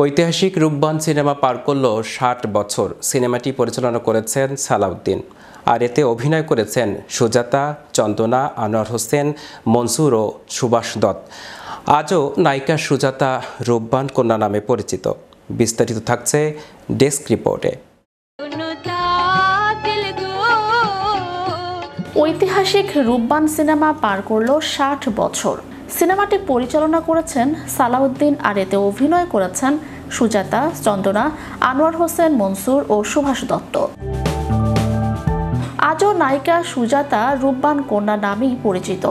ঐতিহাসিক রূপবান সিনেমা পার করল ৬০ বছর। সিনেমাটি পরিচালনা করেছেন সালাউদ্দিন, আর এতে অভিনয় করেছেন সুজাতা, চন্দনা, আনোয়ার হোসেন, মনসুর ও সুভাষ দত্ত। আজও নায়িকা সুজাতা রূপবান কন্যা নামে পরিচিত। বিস্তারিত থাকছে ডেস্ক রিপোর্টে। ঐতিহাসিক রূপবান সিনেমা পার করল ৬০ বছর। সিনেমাটি পরিচালনা করেছেন সালাউদ্দিন, আর এতে অভিনয় করেছেন সুজাতা, চন্দনা, আনোয়ার হোসেন, মনসুর ও সুভাষ দত্ত। আজও নায়িকা সুজাতা রূপবান কন্যা নামেই পরিচিত।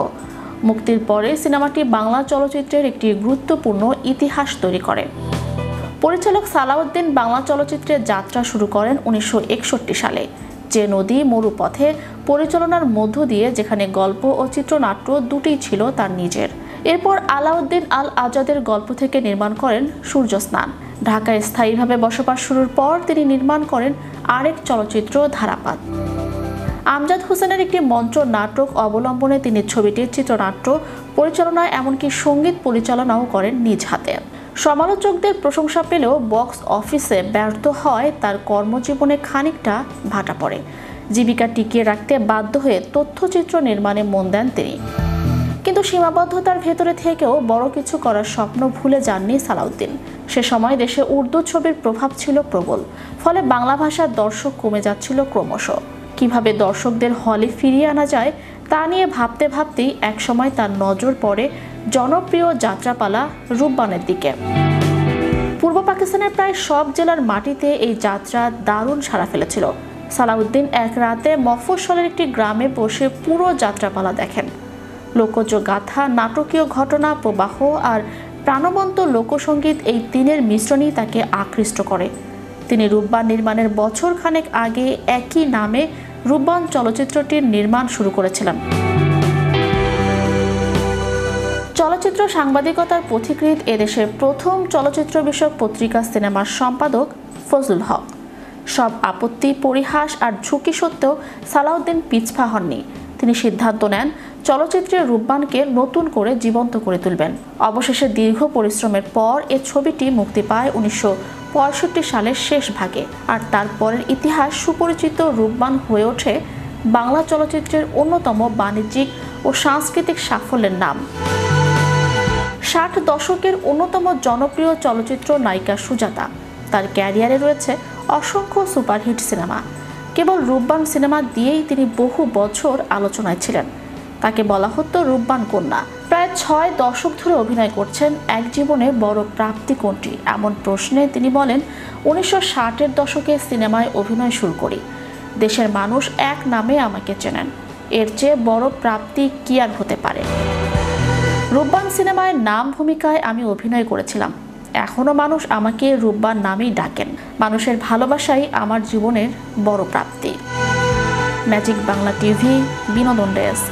মুক্তির পরে সিনেমাটি বাংলা চলচ্চিত্রের একটি গুরুত্বপূর্ণ ইতিহাস তৈরি করে। পরিচালক সালাউদ্দিন বাংলা চলচ্চিত্রের যাত্রা শুরু করেন ১৯৬১ সালে। যে নদী মরুপথে পরিচালনার মধ্য দিয়ে, যেখানে গল্প ও চিত্রনাট্য দুটিই ছিল তার নিজের। এরপর আলাউদ্দিন আল আজাদের গল্প থেকে নির্মাণ করেন সূর্যস্নান। ঢাকায় স্থায়ীভাবে বসবাস শুরুর পর তিনি নির্মাণ করেন আরেক চলচ্চিত্র ধারাপাত। আমজাদ হোসেনের একটি মঞ্চ নাটক অবলম্বনে তিনি ছবিটির চিত্রনাট্য পরিচালনায় এমনকি সঙ্গীত পরিচালনাও করেন নিজ হাতে। সমালোচকদের প্রশংসা পেলেও বক্স অফিসে ব্যর্থ হয় তার কর্মজীবনে খানিকটা ভাটা পড়ে। জীবিকা টিকিয়ে রাখতে বাধ্য হয়ে তথ্যচিত্র নির্মাণে মন দেন তিনি। কিন্তু সীমাবদ্ধতার ভেতরে থেকেও বড় কিছু করার স্বপ্ন ভুলে যাননি সালাউদ্দিন। সে সময় দেশে উর্দু ছবির প্রভাব ছিল প্রবল, ফলে বাংলা ভাষার দর্শক কমে যাচ্ছিল ক্রমশ। কিভাবে দর্শকদের হলে ফিরিয়ে আনা যায় তা নিয়ে ভাবতে ভাবতেই একসময় তার নজর পড়ে জনপ্রিয় যাত্রাপালা রূপবানের দিকে। পূর্ব পাকিস্তানের প্রায় সব জেলার মাটিতে এই যাত্রা দারুণ সাড়া ফেলেছিল। সালাউদ্দিন এক রাতে মফস্বলের একটি গ্রামে বসে পুরো যাত্রাপালা দেখেন। লোকজ গাথা, নাটকীয় ঘটনা প্রবাহ আর প্রাণবন্ত লোকসঙ্গীত, এই তিনের মিশ্রণই তাকে আকৃষ্ট করে। তিনি রূপবান নির্মাণের বছর খানেক আগে একই নামে রূপবান চলচ্চিত্রটির নির্মাণ শুরু করেছিলেন। চলচ্চিত্র সাংবাদিকতার পথিকৃৎ এদেশের প্রথম চলচ্চিত্র বিষয়ক পত্রিকা সিনেমার সম্পাদক ফজলুল হক। সব আপত্তি, পরিহাস আর ঝুঁকি সত্ত্বেও সালাউদ্দিন পিছপা হননি। তিনি সিদ্ধান্ত নেন চলচ্চিত্রের রূপবানকে নতুন করে জীবন্ত করে তুলবেন। অবশেষে দীর্ঘ পরিশ্রমের পর এ ছবিটি মুক্তি পায় ১৯৬৫ সালের শেষ ভাগে, আর তারপরের ইতিহাস সুপরিচিত রূপবান হয়ে ওঠে বাংলা চলচ্চিত্রের অন্যতম বাণিজ্যিক ও সাংস্কৃতিক সাফল্যের নাম। ৬০ দশকের অন্যতম জনপ্রিয় চলচ্চিত্র নায়িকা সুজাতা। তার ক্যারিয়ারে রয়েছে অসংখ্য সুপারহিট সিনেমা। কেবল রূপবান সিনেমা দিয়েই তিনি বহু বছর আলোচনায় ছিলেন। তাকে বলা হতো রূপবান কন্যা। প্রায় ৬ দশক ধরে অভিনয় করছেন। এক জীবনে বড় প্রাপ্তি কোনটি এমন প্রশ্নে তিনি বলেন, ১৯৬০-এর দশকে সিনেমায় অভিনয় শুরু করি। দেশের মানুষ এক নামে আমাকে চেনেন। এর চেয়ে বড় প্রাপ্তি কি আর হতে পারে। রূপবান সিনেমায় নাম ভূমিকায় আমি অভিনয় করেছিলাম। এখনো মানুষ আমাকে রূপবান নামেই ডাকেন। মানুষের ভালোবাসাই আমার জীবনের বড় প্রাপ্তি। ম্যাজিক বাংলা টিভি, বিনোদন ডেস্ক।